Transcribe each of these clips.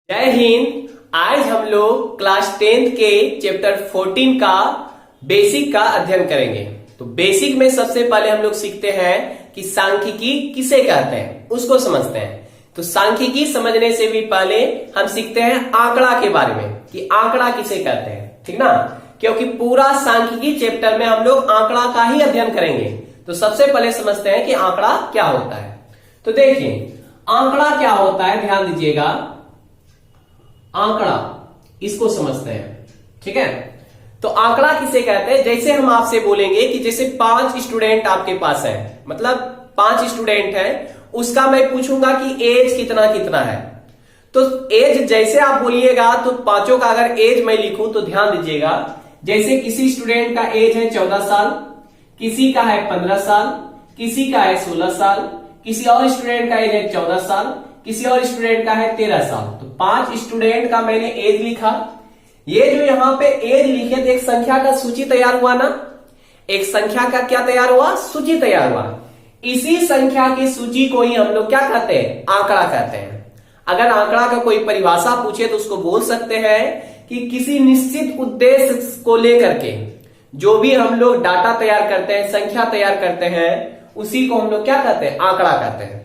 जय हिंद। आज हम लोग क्लास 10th के चैप्टर 14 का बेसिक का अध्ययन करेंगे। तो बेसिक में सबसे पहले हम लोग सीखते हैं कि सांख्यिकी किसे कहते हैं, उसको समझते हैं। तो सांख्यिकी समझने से भी पहले हम सीखते हैं आंकड़ा के बारे में कि आंकड़ा किसे कहते हैं, ठीक ना। क्योंकि पूरा सांख्यिकी चैप्टर में हम लोग आंकड़ा का ही अध्ययन करेंगे। तो सबसे पहले समझते हैं कि आंकड़ा क्या होता है। तो देखिए आंकड़ा क्या होता है, ध्यान दीजिएगा। आंकड़ा इसको समझते हैं, ठीक है। तो आंकड़ा किसे कहते हैं, जैसे हम आपसे बोलेंगे कि जैसे 5 स्टूडेंट आपके पास है, मतलब 5 स्टूडेंट है, उसका मैं पूछूंगा कि एज कितना कितना है। तो एज जैसे आप बोलिएगा तो पांचों का अगर एज मैं लिखूं तो ध्यान दीजिएगा। जैसे किसी स्टूडेंट का एज है 14 साल, किसी का है 15 साल, किसी का है 16 साल, किसी और स्टूडेंट का एज है 14 साल, किसी और स्टूडेंट का है 13 साल। तो 5 स्टूडेंट का मैंने एज लिखा। ये जो यहां पे एज लिखे तो एक संख्या का सूची तैयार हुआ ना, एक संख्या का क्या तैयार हुआ, सूची तैयार हुआ। इसी संख्या की सूची को ही हम लोग क्या कहते हैं, आंकड़ा कहते हैं। अगर आंकड़ा का कोई परिभाषा पूछे तो उसको बोल सकते हैं कि किसी निश्चित उद्देश्य को लेकर के जो भी हम लोग डाटा तैयार करते हैं, संख्या तैयार करते हैं, उसी को हम लोग क्या कहते हैं, आंकड़ा कहते हैं।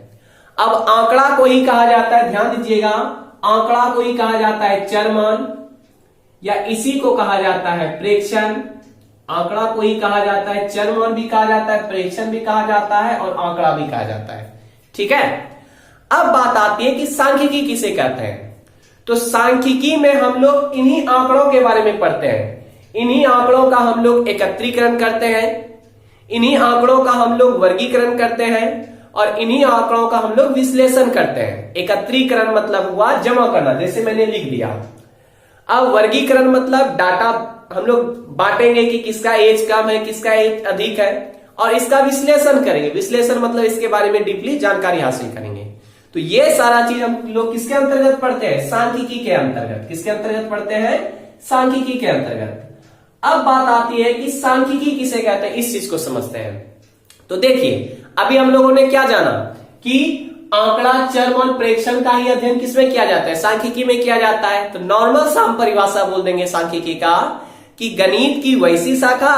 अब आंकड़ा को ही कहा जाता है, ध्यान दीजिएगा, आंकड़ा को ही कहा जाता है चरमान, या इसी को कहा जाता है प्रेक्षण। आंकड़ा को ही कहा जाता है चरमान भी कहा जाता है, प्रेक्षण भी कहा जाता है और आंकड़ा भी कहा जाता है, ठीक है। अब बात आती है कि सांख्यिकी किसे कहते हैं। तो सांख्यिकी में हम लोग इन्हीं आंकड़ों के बारे में पढ़ते हैं। इन्हीं आंकड़ों का हम लोग एकत्रीकरण करते हैं, इन्हीं आंकड़ों का हम लोग वर्गीकरण करते हैं और इन्हीं आंकड़ों का हम लोग विश्लेषण करते हैं। एकत्रीकरण मतलब हुआ जमा करना, जैसे मैंने लिख दिया। अब वर्गीकरण मतलब डाटा हम लोग बांटेंगे कि किसका एज कम है, किसका एज अधिक है, और इसका विश्लेषण करेंगे। विश्लेषण मतलब इसके बारे में डीपली जानकारी हासिल करेंगे। तो ये सारा चीज हम लोग किसके अंतर्गत पढ़ते हैं, सांख्यिकी के अंतर्गत। किसके अंतर्गत पढ़ते हैं, सांख्यिकी के अंतर्गत। अब बात आती है कि सांख्यिकी किसे कहते हैं, इस चीज को समझते हैं। तो देखिए अभी हम लोगों ने क्या जाना कि आंकड़ा चरमान प्रेक्षण का ही अध्ययन किसमें किया जाता है, सांख्यिकी में किया जाता है। तो नॉर्मल सा हम परिभाषा बोल देंगे सांख्यिकी का कि गणित की वैसी शाखा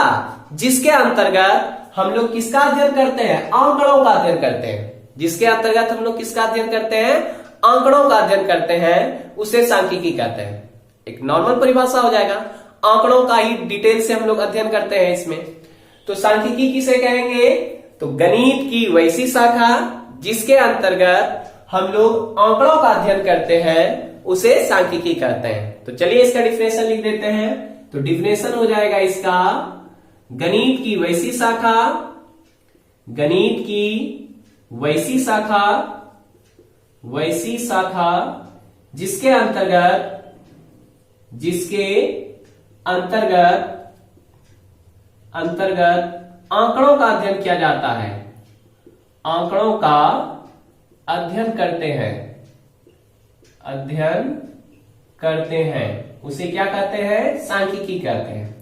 जिसके अंतर्गत हम लोग किसका अध्ययन करते हैं, आंकड़ों का अध्ययन करते हैं। जिसके अंतर्गत हम लोग किसका अध्ययन करते हैं, आंकड़ों का अध्ययन करते हैं, उसे सांख्यिकी कहते हैं। एक नॉर्मल परिभाषा हो जाएगा, आंकड़ों का ही डिटेल से हम लोग अध्ययन करते हैं इसमें। तो सांख्यिकी किसे कहेंगे, तो गणित की वैसी शाखा जिसके अंतर्गत हम लोग आंकड़ों का अध्ययन करते हैं, उसे सांख्यिकी कहते हैं। तो चलिए इसका डिफिनेशन लिख देते हैं। तो डिफिनेशन हो जाएगा इसका, गणित की वैसी शाखा, गणित की वैसी शाखा, वैसी शाखा जिसके अंतर्गत आंकड़ों का अध्ययन किया जाता है, आंकड़ों का अध्ययन करते हैं, अध्ययन करते हैं, उसे क्या कहते हैं, सांख्यिकी कहते हैं,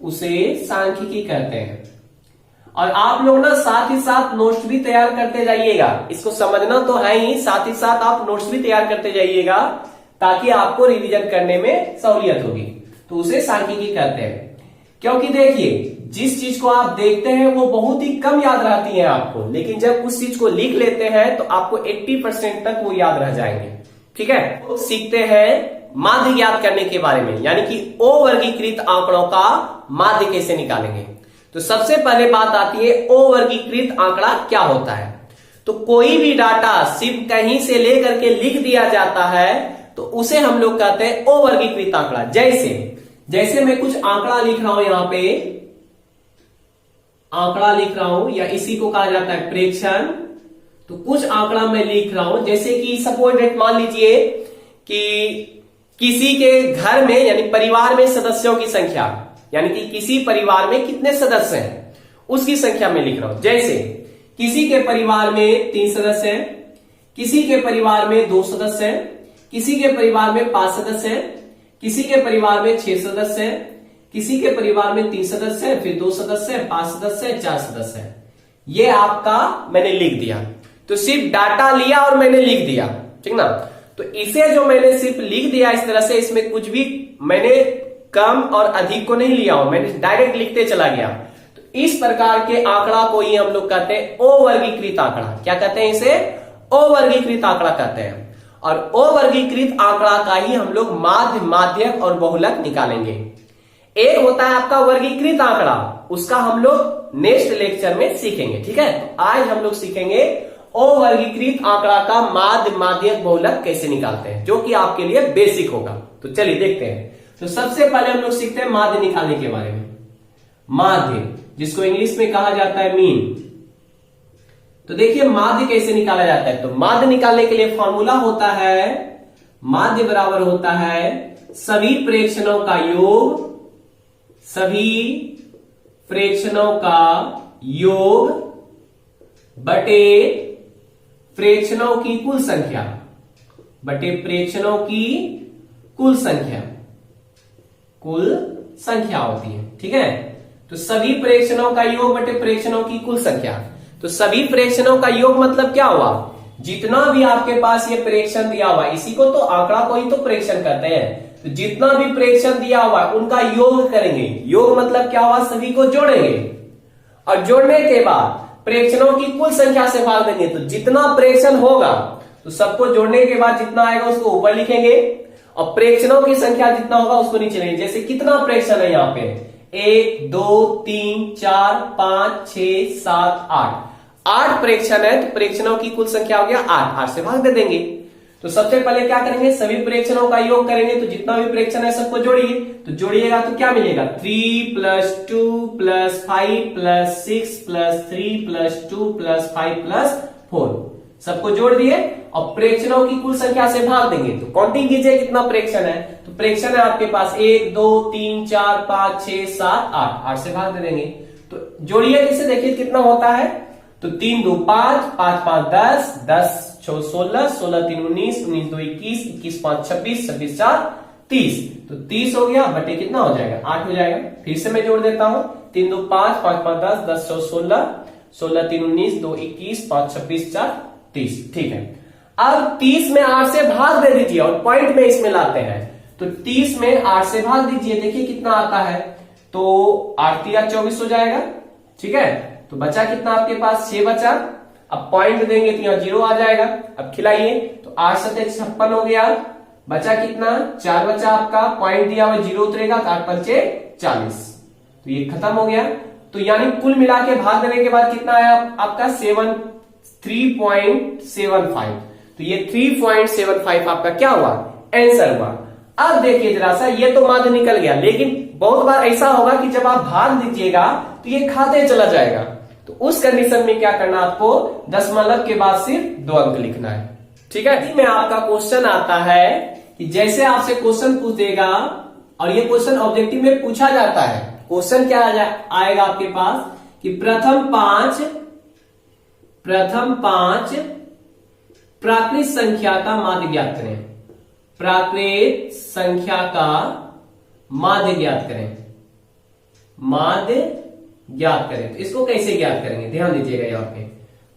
उसे सांख्यिकी कहते हैं। और आप लोग ना साथ ही साथ नोट्स भी तैयार करते जाइएगा। इसको समझना तो है ही, साथ ही साथ आप नोट्स भी तैयार करते जाइएगा ताकि आपको रिवीजन करने में सहूलियत होगी। तो उसे सांख्यिकी कहते हैं। क्योंकि देखिए जिस चीज को आप देखते हैं वो बहुत ही कम याद रहती है आपको, लेकिन जब उस चीज को लिख लेते हैं तो आपको 80% तक वो याद रह जाएंगे, ठीक है। तो सीखते हैं माध्य ज्ञात करने के बारे में, यानी कि अवर्गीकृत आंकड़ों का माध्य कैसे निकालेंगे। तो सबसे पहले बात आती है अवर्गीकृत आंकड़ा क्या होता है। तो कोई भी डाटा सिर्फ कहीं से लेकर के लिख दिया जाता है तो उसे हम लोग कहते हैं अवर्गीकृत आंकड़ा। जैसे मैं कुछ आंकड़ा लिख रहा हूं, यहां पे आंकड़ा लिख रहा हूं, या इसी को कहा जाता है प्रेक्षण। तो कुछ आंकड़ा मैं लिख रहा हूं, जैसे कि सपोज डेट मान लीजिए कि किसी के घर में यानी परिवार में सदस्यों की संख्या, यानी कि किसी परिवार में कितने सदस्य हैं उसकी संख्या में लिख रहा हूं। जैसे किसी के परिवार में 3 सदस्य हैं, किसी के परिवार में 2 सदस्य हैं, किसी के परिवार में 5 सदस्य हैं, किसी के परिवार में 6 सदस्य हैं, किसी के परिवार में 3 सदस्य हैं, फिर 2 सदस्य हैं, 5 सदस्य हैं, 4 सदस्य हैं। ये आपका मैंने लिख दिया। तो सिर्फ डाटा लिया और मैंने लिख दिया, ठीक ना। तो इसे जो मैंने सिर्फ लिख दिया इस तरह से, इसमें कुछ भी मैंने कम और अधिक को नहीं लिया हूं, मैंने डायरेक्ट लिखते चला गया। तो इस प्रकार के आंकड़ा को ही हम लोग कहते हैं अवर्गीकृत आंकड़ा। क्या कहते हैं इसे? अवर्गीकृत आंकड़ा कहते हैं। और अवर्गीकृत आंकड़ा का ही हम लोग माध्य, माध्यक और बहुलक निकालेंगे। एक होता है आपका वर्गीकृत आंकड़ा, उसका हम लोग नेक्स्ट लेक्चर में सीखेंगे, ठीक है। तो आज हम लोग सीखेंगे अवर्गीकृत आंकड़ा का माध्य, माध्यक, बहुलक कैसे निकालते हैं, जो कि आपके लिए बेसिक होगा। तो चलिए देखते हैं। तो सबसे पहले हम लोग सीखते हैं माध्य निकालने के बारे में। माध्य, जिसको इंग्लिश में कहा जाता है मीन। तो देखिए माध्य कैसे निकाला जाता है। तो माध्य निकालने के लिए फॉर्मूला होता है, माध्य बराबर होता है सभी प्रेक्षणों का योग, सभी प्रेक्षणों का योग बटे प्रेक्षणों की कुल संख्या, बटे प्रेक्षणों की कुल संख्या, कुल संख्या होती है, ठीक है। तो सभी प्रेक्षणों का योग बटे प्रेक्षणों की कुल संख्या। तो सभी प्रेक्षणों का योग मतलब क्या हुआ? जितना भी आपके पास ये प्रेक्षण दिया हुआ, इसी को तो आंकड़ा को ही तो प्रेक्षण कहते हैं। तो जितना भी प्रेक्षण दिया हुआ उनका योग करेंगे। योग मतलब क्या हुआ? सभी को जोड़ेंगे और जोड़ने के बाद प्रेक्षणों की कुल संख्या से भाग देंगे। तो जितना प्रेक्षण होगा तो सबको जोड़ने के बाद जितना आएगा उसको ऊपर लिखेंगे और प्रेक्षणों की संख्या जितना होगा उसको नीचे लिखेंगे। जैसे कितना प्रेक्षण है यहाँ पे? 1 2 3 4 5 6 7 8 8 प्रेक्षण है। तो प्रेक्षणों की कुल संख्या हो गया 8, 8 से भाग दे देंगे। तो सबसे पहले क्या करेंगे? सभी प्रेक्षणों का योग करेंगे। तो जितना भी प्रेक्षण है सबको जोड़िए। तो जोड़िएगा तो क्या मिलेगा? 3 + 2 + 5 + 6 + 3 + 2 + 5 + 4 सबको जोड़ दिए और प्रेक्षणों की कुल संख्या से भाग देंगे। तो काउंटिंग कीजिए कितना प्रेक्षण है। तो प्रेक्षण है आपके पास 1 2 3 4 5 6 7 8, 8 से भाग दे देंगे। तो जोड़िए इसे, देखिए कितना होता है। तो 3 2 5, 5 5 10, 10 6 16, 16 3 19, 19 2 21, 21 5 26, 26 4 30। तो 30 हो गया बटे कितना हो जाएगा? 8 हो जाएगा। फिर से मैं जोड़ देता हूं। 3 2 5, 5 5 10, 10 6 16, 16 3 19, 2 21, 5 26 4 30, ठीक है। अब 30 में 8 से भाग दे दीजिए और पॉइंट में इसमें लाते हैं। तो 30 में 8 से भाग दीजिए, देखिए कितना आता है। तो 8 3 24 हो जाएगा, ठीक है। तो बचा कितना आपके पास? 6 बचा। अब पॉइंट देंगे तो यहाँ 0 आ जाएगा। अब खिलाइए तो 8 7 56 हो गया। बचा कितना? 4 बचा आपका। पॉइंट दिया हुआ 0 उतरेगा तो 8 5 40। तो ये खत्म हो गया। तो यानी कुल मिला के भाग देने के बाद कितना आया आपका? 3.75। तो ये 3.75 आपका क्या हुआ? आंसर हुआ। अब देखिए जरा सा, ये तो माध्य निकल गया, लेकिन बहुत बार ऐसा होगा कि जब आप भाग दीजिएगा तो ये खाते चला जाएगा। तो उस कंडीशन में क्या करना आपको? दशमलव के बाद सिर्फ 2 अंक लिखना है, ठीक है। में आपका क्वेश्चन आता है कि जैसे आपसे क्वेश्चन पूछ देगा और ये क्वेश्चन ऑब्जेक्टिव में पूछा जाता है। क्वेश्चन क्या आएगा आपके पास कि प्रथम पांच प्राकृत संख्या का माध्य ज्ञात करें। प्राकृत संख्या का माध्य ज्ञात करें, माध्य ज्ञात करें। तो इसको कैसे ज्ञात करेंगे? ध्यान दीजिएगा यहाँ पे।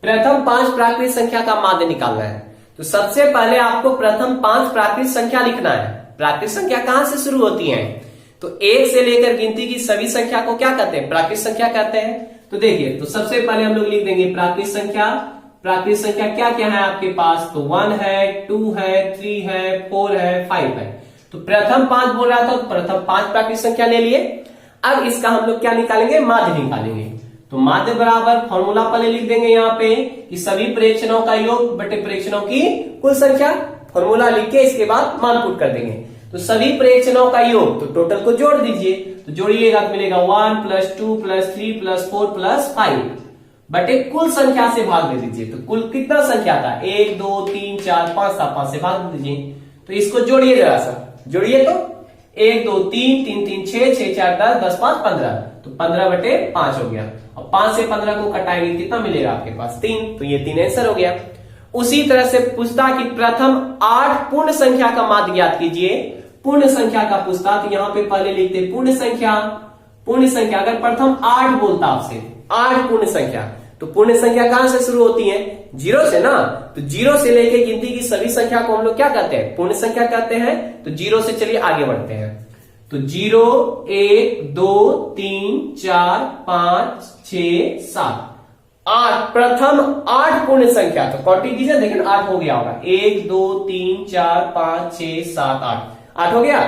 प्रथम 5 प्राकृत संख्या का माध्य निकालना है। तो सबसे पहले आपको प्रथम 5 प्राकृत संख्या लिखना है। प्राकृत संख्या कहां से शुरू होती है? तो 1 से लेकर गिनती की सभी संख्या को क्या कहते हैं? प्राकृत संख्या कहते हैं। तो देखिए, तो सबसे पहले हम लोग लिख देंगे प्राकृत संख्या। प्राकृत संख्या क्या क्या है आपके पास? तो 1 है, 2 है, 3 है, 4 है, 5 है। तो प्रथम 5 बोल रहा था तो प्रथम 5 प्राकृत संख्या ले लिए। अब इसका हम लोग क्या निकालेंगे? माध्य निकालेंगे। तो माध्य बराबर फॉर्मूला पहले लिख देंगे यहाँ पे कि सभी प्रेक्षणों का योग बटे प्रेक्षणों की कुल संख्या। फॉर्मूला लिख के इसके बाद मान पुट कर देंगे। तो सभी प्रेक्षणों का योग, तो टोटल को जोड़ दीजिए। तो जोड़िएगा तो मिलेगा 1 + 2 + 3 + 4 + 5 बटे कुल संख्या से भाग दे दीजिए। तो कुल कितना संख्या था? 1 2 3 4 5 7, 5 से भाग दे दीजिए। तो इसको जोड़िए जरा सा, जोड़िए तो 1 2 3 3 3 6 6 4 10 10 5 15। तो 15 बटे 5 हो गया। और 5 से 15 को कटाएंगे कितना मिलेगा आपके पास? 3। तो ये 3 आंसर हो गया। उसी तरह से पूछता कि प्रथम 8 पूर्ण संख्या का माध्य ज्ञात कीजिए। पूर्ण संख्या का पूछता तो यहाँ पे पहले लिखते पूर्ण संख्या। पूर्ण संख्या अगर प्रथम 8 बोलता आपसे, 8 पूर्ण संख्या, तो पूर्ण संख्या कहां से शुरू होती है? जीरो से ना, तो जीरो से लेके गिनती की सभी संख्या को हम लोग क्या कहते हैं, पूर्ण संख्या कहते हैं। तो जीरो से चलिए आगे बढ़ते हैं। तो 0 1 2 3 4 5 6 7 8, प्रथम 8 पूर्ण संख्या। तो काउंटिंग कीजिए, देखिए 8 हो गया होगा। 1 2 3 4 5 6 7 8 हो गया।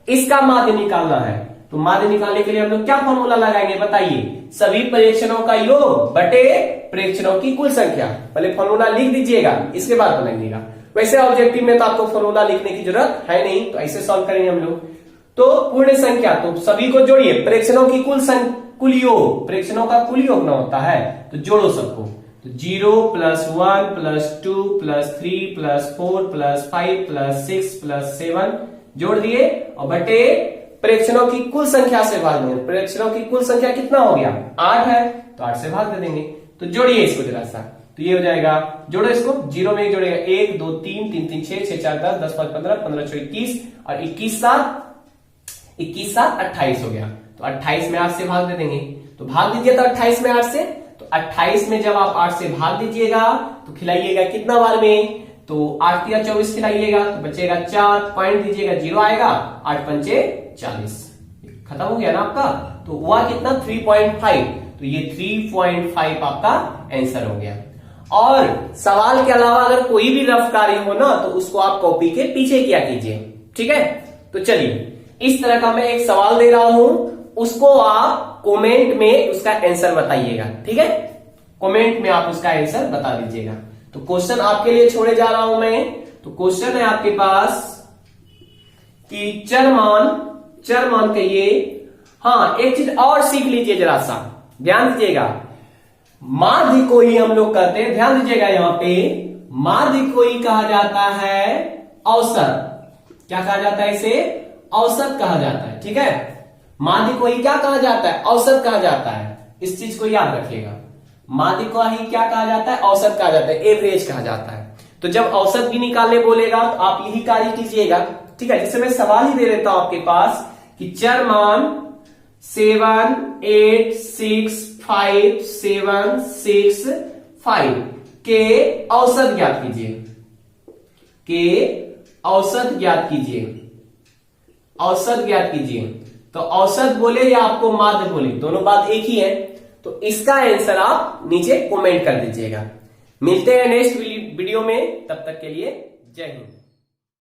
इसका माध्य निकालना है, तो माध्य निकालने के लिए हम लोग क्या फॉर्मूला लगाएंगे बताइए, सभी प्रेक्षणों का योग बटे प्रेक्षणों की कुल संख्या। पहले फॉर्मूला लिख दीजिएगा, इसके बाद बनाइएगा। वैसे ऑब्जेक्टिव में तो आपको फॉर्मूला लिखने की जरूरत है नहीं, तो ऐसे सॉल्व करेंगे हम लोग। तो पूर्ण संख्या, तो सभी को जोड़िए, प्रेक्षणों की कुल योग, प्रेक्षणों का कुल योग ना होता है, तो जोड़ो सबको। तो 0 + 1 + 2 + 3 + 4 + 5 + 6 + 7 जोड़ दिए, और बटे प्रेक्षणों की कुल संख्या से भाग देंगे। प्रेक्षणों की कुल संख्या कितना हो गया, 8 है, तो 8 से भाग दे देंगे। तो जोड़िए इसको जरा सा, तो ये हो जाएगा, जोड़ो इसको, 0 में 1 जोड़ेगा, 1 2 3 3 3 6 6 4 10 10 5 15 15 6 21 और 21 7 28 हो गया। तो 28 में 8 से भाग दे देंगे। तो भाग दीजिए तो 28 में 8 से, तो 28 में जब आप 8 से भाग दीजिएगा तो खिलाइएगा कितना बार में, तो 8 या 24 खिलाइएगा, तो बचेगा 4, पॉइंट दीजिएगा, 0 आएगा, 8 पंचे 40, खत्म हो गया ना आपका। तो हुआ कितना, 3.5, तो ये 3.5 आपका आंसर हो गया। और सवाल के अलावा अगर कोई भी रफ कार्य हो ना, तो उसको आप कॉपी के पीछे किया कीजिए, ठीक है। तो चलिए, इस तरह का मैं एक सवाल दे रहा हूं, उसको आप कमेंट में उसका आंसर बताइएगा, ठीक है। कमेंट में आप उसका आंसर बता दीजिएगा। तो क्वेश्चन आपके लिए छोड़े जा रहा हूं मैं। तो क्वेश्चन है आपके पास कि चर मान कहिए। हाँ, एक चीज और सीख लीजिए जरा सा, ध्यान दीजिएगा। माध्य को ही हम लोग कहते हैं, ध्यान दीजिएगा, यहां पे माध्य को ही कहा जाता है औसत। क्या कहा जाता है इसे, औसत कहा जाता है, ठीक है। माध्य को ही क्या कहा जाता है, औसत कहा जाता है। इस चीज को याद रखिएगा, माध्य को ही क्या कहा जाता है, औसत कहा जाता है, एवरेज कहा जाता है। तो जब औसत भी निकालने बोलेगा तो आप यही कार्य कीजिएगा, ठीक है। जैसे मैं सवाल ही दे देता हूं आपके पास कि चर मान 7 8 6 5 7 6 5 के औसत ज्ञात कीजिए, औसत ज्ञात कीजिए। तो औसत बोले या आपको माध्य बोले, दोनों बात एक ही है। तो इसका आंसर आप नीचे कमेंट कर दीजिएगा। मिलते हैं नेक्स्ट वीडियो में, तब तक के लिए जय हिंद।